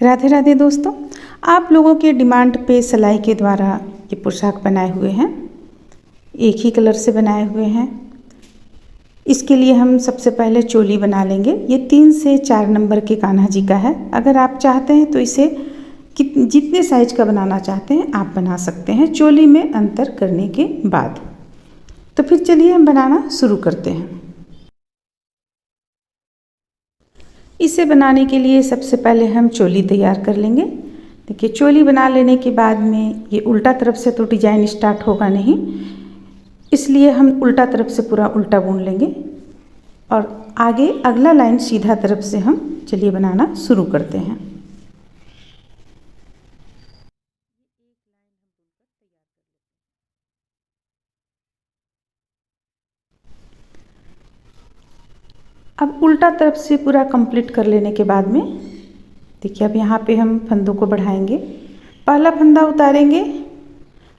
राधे राधे दोस्तों, आप लोगों के डिमांड पे सिलाई के द्वारा ये पोशाक बनाए हुए हैं। एक ही कलर से बनाए हुए हैं। इसके लिए हम सबसे पहले चोली बना लेंगे। ये 3 से 4 नंबर के कान्हा जी का है। अगर आप चाहते हैं तो इसे जितने साइज का बनाना चाहते हैं आप बना सकते हैं, चोली में अंतर करने के बाद। तो फिर चलिए हम बनाना शुरू करते हैं। इसे बनाने के लिए सबसे पहले हम चोली तैयार कर लेंगे। देखिए, चोली बना लेने के बाद में ये उल्टा तरफ से तो डिजाइन स्टार्ट होगा नहीं, इसलिए हम उल्टा तरफ से पूरा उल्टा बुन लेंगे और आगे अगला लाइन सीधा तरफ से हम चलिए बनाना शुरू करते हैं। अब उल्टा तरफ से पूरा कंप्लीट कर लेने के बाद में देखिए, अब यहाँ पे हम फंदों को बढ़ाएंगे। पहला फंदा उतारेंगे।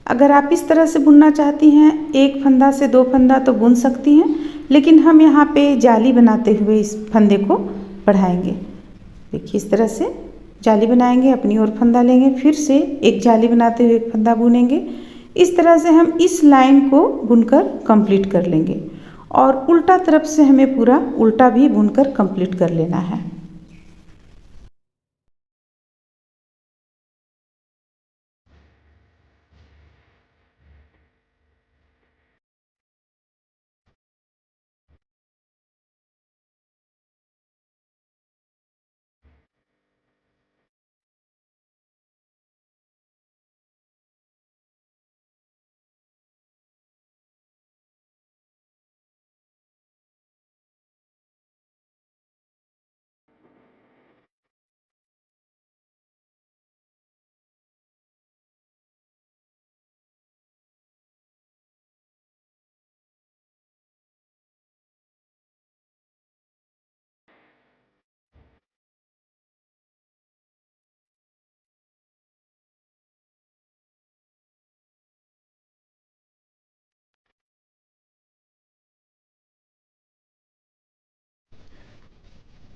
अगर आप इस तरह से बुनना चाहती हैं, एक फंदा से 2 फंदा तो बुन सकती हैं, लेकिन हम यहाँ पे जाली बनाते हुए इस फंदे को बढ़ाएंगे। देखिए, इस तरह से जाली बनाएंगे, अपनी ओर फंदा लेंगे, फिर से एक जाली बनाते हुए एक फंदा बुनेंगे। इस तरह से हम इस लाइन को बुनकर कंप्लीट कर लेंगे और उल्टा तरफ से हमें पूरा उल्टा भी बुनकर कंप्लीट कर लेना है।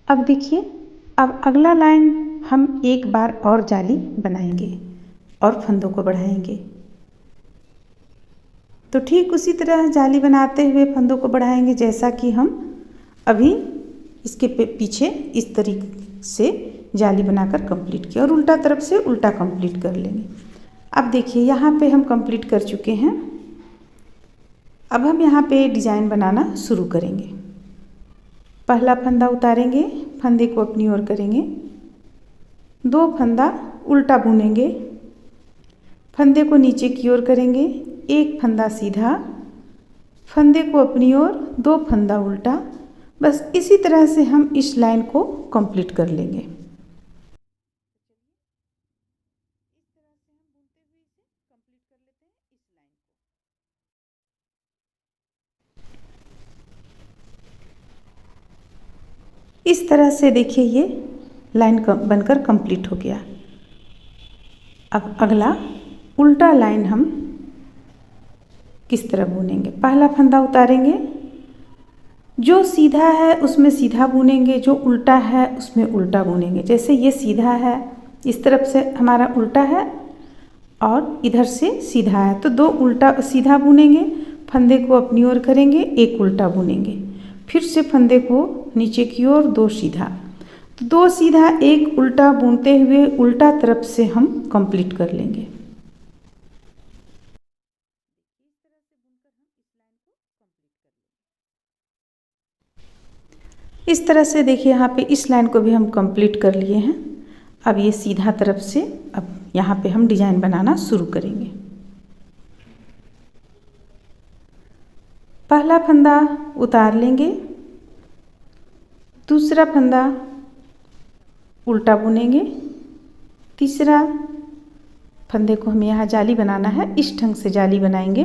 अब देखिए, अब अगला लाइन हम एक बार और जाली बनाएंगे और फंदों को बढ़ाएंगे। तो ठीक उसी तरह जाली बनाते हुए फंदों को बढ़ाएंगे जैसा कि हम अभी इसके पीछे इस तरीके से जाली बनाकर कंप्लीट किया और उल्टा तरफ से उल्टा कंप्लीट कर लेंगे। अब देखिए, यहाँ पे हम कंप्लीट कर चुके हैं। अब हम यहाँ पे डिज़ाइन बनाना शुरू करेंगे। पहला फंदा उतारेंगे, फंदे को अपनी ओर करेंगे, 2 फंदा उल्टा बुनेंगे, फंदे को नीचे की ओर करेंगे, एक फंदा सीधा, फंदे को अपनी ओर, 2 फंदा उल्टा। बस इसी तरह से हम इस लाइन को कंप्लीट कर लेंगे। इस तरह से देखिए, ये लाइन बनकर कंप्लीट हो गया। अब अगला उल्टा लाइन हम किस तरह बुनेंगे। पहला फंदा उतारेंगे, जो सीधा है उसमें सीधा बुनेंगे, जो उल्टा है उसमें उल्टा बुनेंगे। जैसे ये सीधा है, इस तरफ से हमारा उल्टा है और इधर से सीधा है, तो 2 उल्टा सीधा बुनेंगे, फंदे को अपनी ओर करेंगे, एक उल्टा बुनेंगे, फिर से फंदे को नीचे की ओर, 2 सीधा। तो 2 सीधा एक उल्टा बुनते हुए उल्टा तरफ से हम कंप्लीट कर लेंगे। इस तरह से देखिए, यहाँ पे इस लाइन को भी हम कंप्लीट कर लिए हैं। अब ये सीधा तरफ से अब यहाँ पे हम डिजाइन बनाना शुरू करेंगे। पहला फंदा उतार लेंगे, दूसरा फंदा उल्टा बुनेंगे, तीसरा फंदे को हमें यहाँ जाली बनाना है, इस ढंग से जाली बनाएंगे।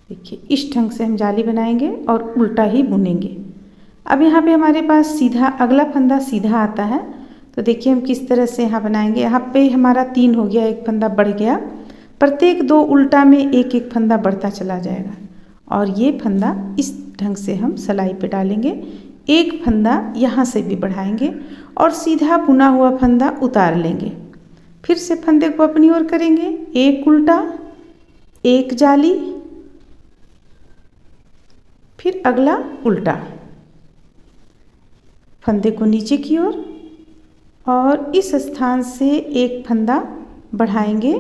देखिए, इस ढंग से हम जाली बनाएंगे और उल्टा ही बुनेंगे। अब यहाँ पे हमारे पास सीधा अगला फंदा सीधा आता है, तो देखिए हम किस तरह से यहाँ बनाएंगे। यहाँ पे हमारा 3 हो गया, एक फंदा बढ़ गया, प्रत्येक 2 उल्टा में एक एक फंदा बढ़ता चला जाएगा और ये फंदा इस ढंग से हम सिलाई पे डालेंगे। एक फंदा यहाँ से भी बढ़ाएंगे और सीधा बुना हुआ फंदा उतार लेंगे। फिर से फंदे को अपनी ओर करेंगे, एक उल्टा, एक जाली, फिर अगला उल्टा, फंदे को नीचे की ओर और इस स्थान से एक फंदा बढ़ाएंगे,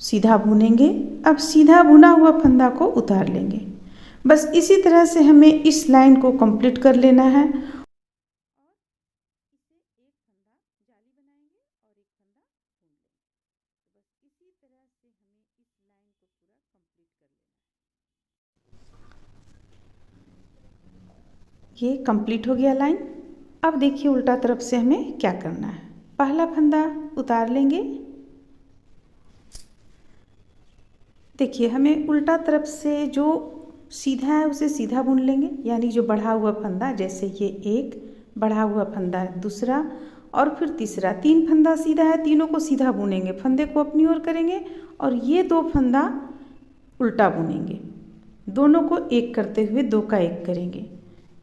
सीधा बुनेंगे। अब सीधा बुना हुआ फंदा को उतार लेंगे। बस इसी तरह से हमें इस लाइन को कंप्लीट कर लेना है। ये कंप्लीट हो गया लाइन। अब देखिए उल्टा तरफ से हमें क्या करना है। पहला फंदा उतार लेंगे। देखिए हमें उल्टा तरफ से जो सीधा है उसे सीधा बुन लेंगे, यानी जो बढ़ा हुआ फंदा, जैसे ये एक बढ़ा हुआ फंदा, दूसरा और फिर तीसरा, 3 फंदा सीधा है, तीनों को सीधा बुनेंगे, फंदे को अपनी ओर करेंगे और ये 2 फंदा उल्टा बुनेंगे। दोनों को एक करते हुए 2 का 1 करेंगे।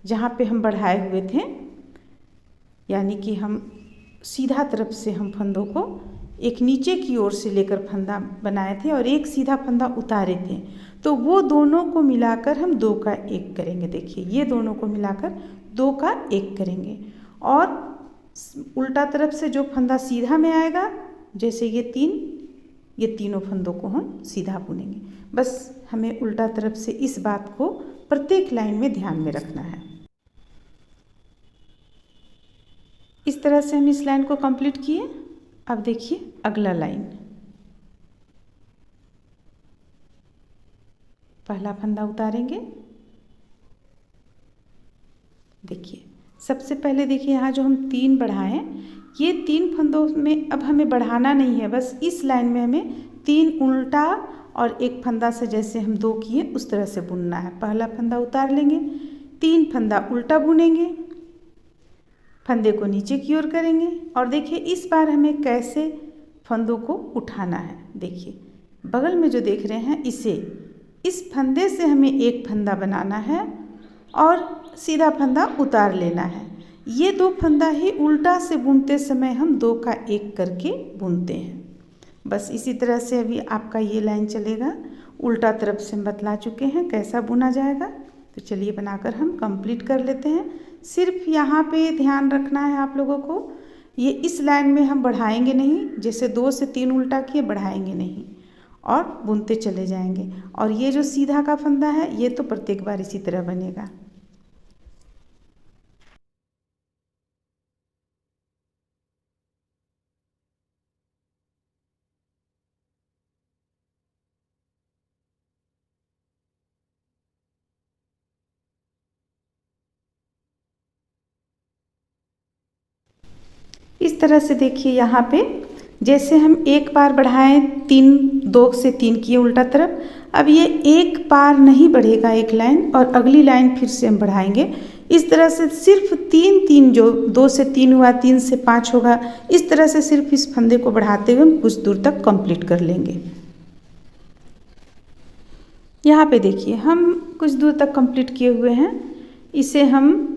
जहाँ पे हम बढ़ाए हुए थे, यानी कि हम सीधा तरफ से हम फंदों को एक नीचे की ओर से लेकर फंदा बनाए थे और एक सीधा फंदा उतारे थे, तो वो दोनों को मिलाकर हम 2 का 1 करेंगे। देखिए ये दोनों को मिलाकर 2 का 1 करेंगे और उल्टा तरफ से जो फंदा सीधा में आएगा, जैसे ये 3, ये तीनों फंदों को हम सीधा बुनेंगे। बस हमें उल्टा तरफ से इस बात को प्रत्येक लाइन में ध्यान में रखना है। इस तरह से हम इस लाइन को कंप्लीट किए। अब देखिए अगला लाइन। पहला फंदा उतारेंगे। देखिए सबसे पहले देखिए यहाँ जो हम 3 बढ़ाएं, ये 3 फंदों में अब हमें बढ़ाना नहीं है, बस इस लाइन में हमें 3 उल्टा और एक फंदा से जैसे हम 2 किए उस तरह से बुनना है। पहला फंदा उतार लेंगे, 3 फंदा उल्टा बुनेंगे, फंदे को नीचे की ओर करेंगे और देखिए इस बार हमें कैसे फंदों को उठाना है। देखिए बगल में जो देख रहे हैं, इस फंदे से हमें एक फंदा बनाना है और सीधा फंदा उतार लेना है। ये 2 फंदा ही उल्टा से बुनते समय हम 2 का 1 करके बुनते हैं। बस इसी तरह से अभी आपका ये लाइन चलेगा। उल्टा तरफ से हम बतला चुके हैं कैसा बुना जाएगा, तो चलिए बनाकर हम कंप्लीट कर लेते हैं। सिर्फ यहाँ पे ध्यान रखना है आप लोगों को, ये इस लाइन में हम बढ़ाएंगे नहीं, जैसे 2 से 3 उल्टा किए बढ़ाएंगे नहीं और बुनते चले जाएंगे। और ये जो सीधा का फंदा है ये तो प्रत्येक बार इसी तरह बनेगा। इस तरह से देखिए यहाँ पे जैसे हम एक बार बढ़ाएं, 2 से 3 किए उल्टा तरफ, अब ये एक बार नहीं बढ़ेगा एक लाइन और अगली लाइन फिर से हम बढ़ाएंगे। इस तरह से सिर्फ 3 जो 2 से 3 हुआ, 3 से 5 होगा, इस तरह से सिर्फ इस फंदे को बढ़ाते हुए हम कुछ दूर तक कंप्लीट कर लेंगे। यहाँ पे देखिए हम कुछ दूर तक कंप्लीट किए हुए हैं। इसे हम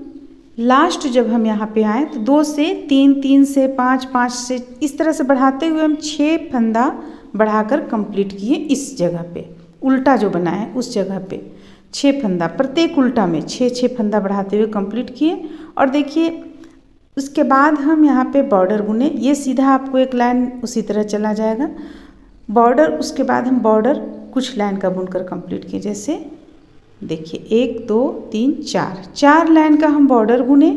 लास्ट जब हम यहाँ पे आए तो 2 से 3, 3 से 5, 5 से इस तरह से बढ़ाते हुए हम 6 फंदा बढ़ाकर कंप्लीट किए। इस जगह पे उल्टा जो बना है उस जगह पे 6 फंदा, प्रत्येक उल्टा में 6 फंदा बढ़ाते हुए कंप्लीट किए। और देखिए उसके बाद हम यहाँ पे बॉर्डर बुने। ये सीधा आपको एक लाइन उसी तरह चला जाएगा बॉर्डर। उसके बाद हम बॉर्डर कुछ लाइन का बुनकर कंप्लीट किए। जैसे देखिए 1, 2, 3, 4 लाइन का हम बॉर्डर बुने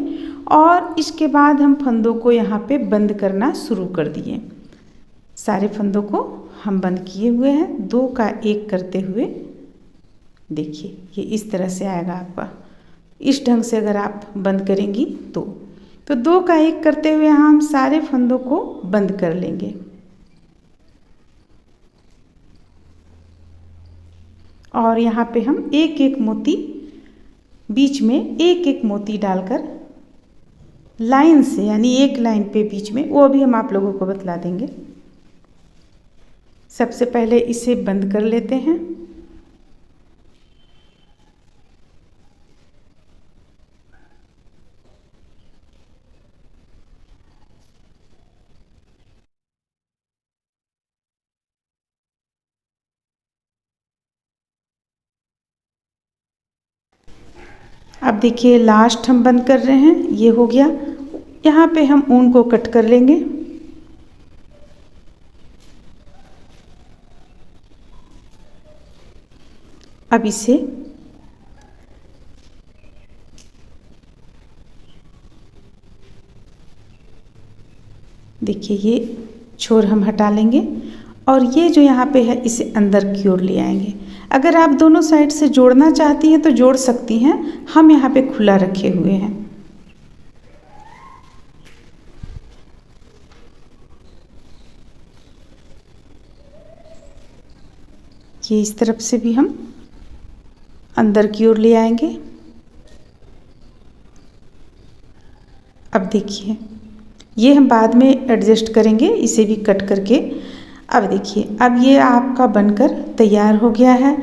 और इसके बाद हम फंदों को यहाँ पे बंद करना शुरू कर दिए। सारे फंदों को हम बंद किए हुए हैं 2 का 1 करते हुए। देखिए ये इस तरह से आएगा आपका। इस ढंग से अगर आप बंद करेंगी तो 2 का 1 करते हुए यहाँ हम सारे फंदों को बंद कर लेंगे। और यहाँ पे हम एक मोती बीच में एक मोती डालकर लाइन से, यानी एक लाइन पे बीच में, वो अभी हम आप लोगों को बतला देंगे। सबसे पहले इसे बंद कर लेते हैं। अब देखिए लास्ट हम बंद कर रहे हैं, ये हो गया। यहाँ पे हम ऊन को कट कर लेंगे। अब इसे देखिए ये छोर हम हटा लेंगे और ये जो यहाँ पे है इसे अंदर की ओर ले आएंगे। अगर आप दोनों साइड से जोड़ना चाहती हैं तो जोड़ सकती हैं, हम यहाँ पे खुला रखे हुए हैं। ये इस तरफ से भी हम अंदर की ओर ले आएंगे। अब देखिए ये हम बाद में एडजस्ट करेंगे, इसे भी कट करके। अब देखिए अब ये आपका बनकर तैयार हो गया है।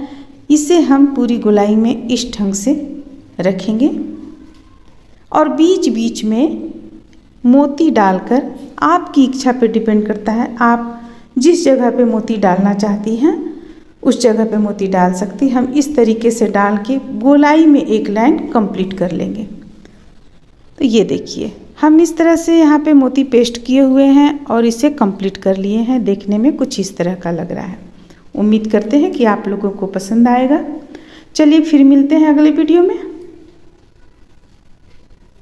इसे हम पूरी गोलाई में इस ढंग से रखेंगे और बीच बीच में मोती डालकर, आपकी इच्छा पे डिपेंड करता है, आप जिस जगह पे मोती डालना चाहती हैं उस जगह पे मोती डाल सकती। हम इस तरीके से डाल के गोलाई में एक लाइन कंप्लीट कर लेंगे। तो ये देखिए हम इस तरह से यहाँ पे मोती पेस्ट किए हुए हैं और इसे कंप्लीट कर लिए हैं। देखने में कुछ इस तरह का लग रहा है। उम्मीद करते हैं कि आप लोगों को पसंद आएगा। चलिए फिर मिलते हैं अगले वीडियो में।